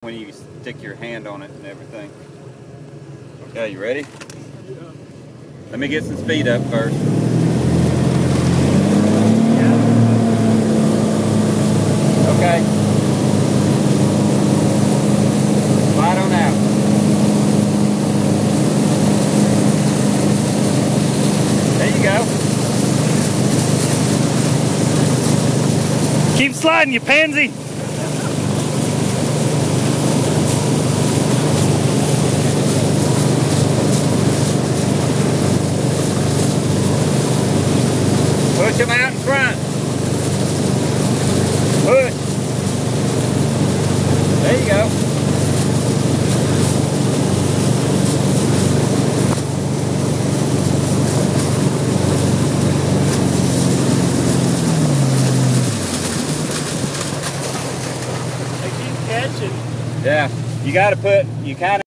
when you stick your hand on it and everything. Okay, you ready? Yeah. Let me get some speed up first. Yeah. Okay. Slide on out. There you go. Keep sliding, you pansy. Push them out in front. Push. There you go. They keep catching. Yeah, you got to put, you kind of